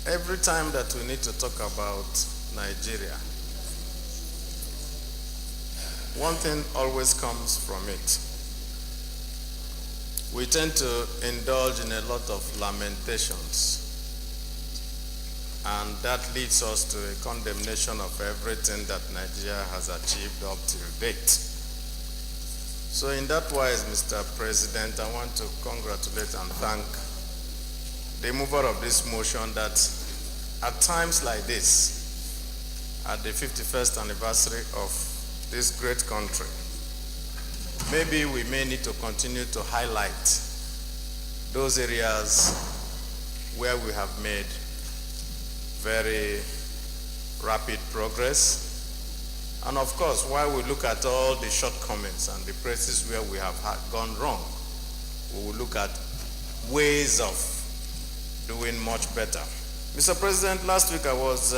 Every time that we need to talk about Nigeria, one thing always comes from it. We tend to indulge in a lot of lamentations, and that leads us to a condemnation of everything that Nigeria has achieved up till date. So in that wise, Mr. President, I want to congratulate and thank the mover of this motion that at times like this, at the 51st anniversary of this great country, maybe we may need to continue to highlight those areas where we have made very rapid progress. And of course, while we look at all the shortcomings and the places where we have gone wrong, we will look at ways of doing much better. Mr. President, last week I was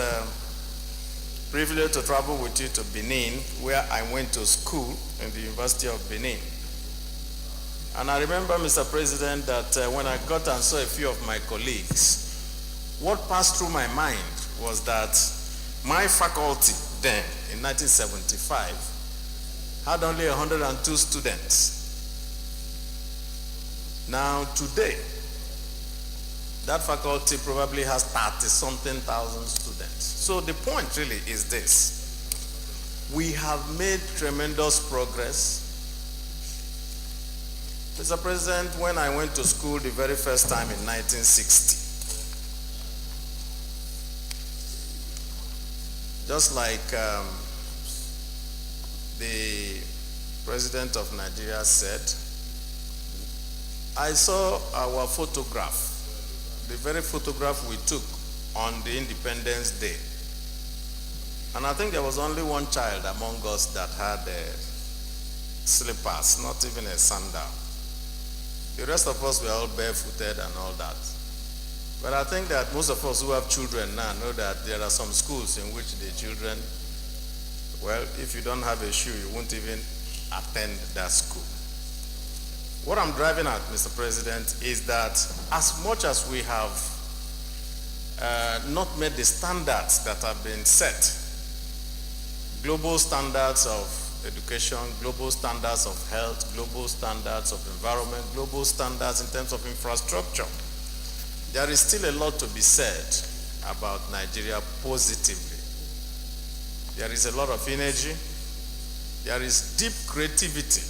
privileged to travel with you to Benin, where I went to school in the University of Benin. And I remember, Mr. President, that when I got and saw a few of my colleagues, what passed through my mind was that my faculty then, in 1975, had only 102 students. Now, today, that faculty probably has 30-something thousand students. So the point really is this. We have made tremendous progress. Mr. President, when I went to school the very first time in 1960, just like the President of Nigeria said, I saw our photograph, the very photograph we took on the Independence Day. And I think there was only one child among us that had slippers, not even a sandal. The rest of us were all barefooted and all that. But I think that most of us who have children now know that there are some schools in which the children, well, if you don't have a shoe, you won't even attend that school. What I'm driving at, Mr. President, is that as much as we have not met the standards that have been set, global standards of education, global standards of health, global standards of environment, global standards in terms of infrastructure, there is still a lot to be said about Nigeria positively. There is a lot of energy. There is deep creativity.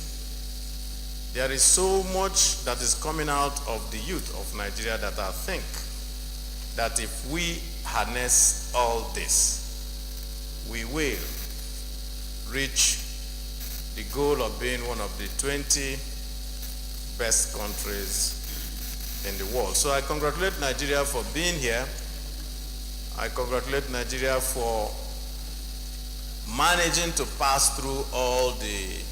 There is so much that is coming out of the youth of Nigeria that I think that if we harness all this, we will reach the goal of being one of the 20 best countries in the world. So I congratulate Nigeria for being here. I congratulate Nigeria for managing to pass through all the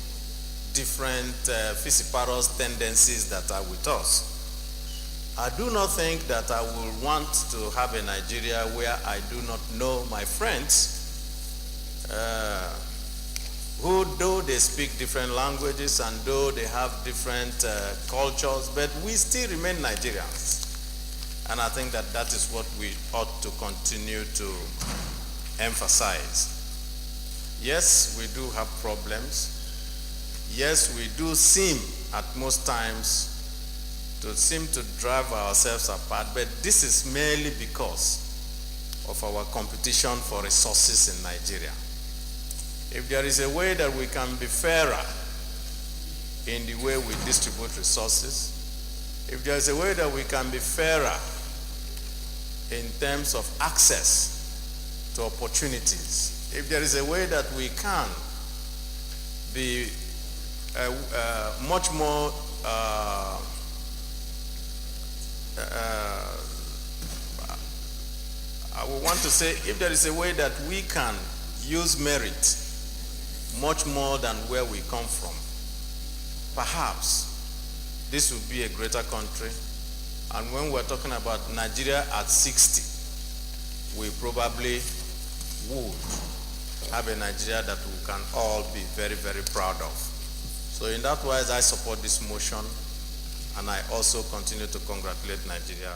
different vociferous tendencies that are with us. I do not think that I will want to have a Nigeria where I do not know my friends, who though they speak different languages and though they have different cultures, but we still remain Nigerians. And I think that that is what we ought to continue to emphasize. Yes, we do have problems. Yes, we do seem at most times to drive ourselves apart, but this is merely because of our competition for resources in Nigeria. If there is a way that we can be fairer in the way we distribute resources, if there is a way that we can be fairer in terms of access to opportunities, if there is a way that we can be much more I would want to say, if there is a way that we can use merit much more than where we come from, perhaps this would be a greater country. And when we're talking about Nigeria at 60, we probably would have a Nigeria that we can all be very, very proud of. So in that wise, I support this motion, and I also continue to congratulate Nigeria.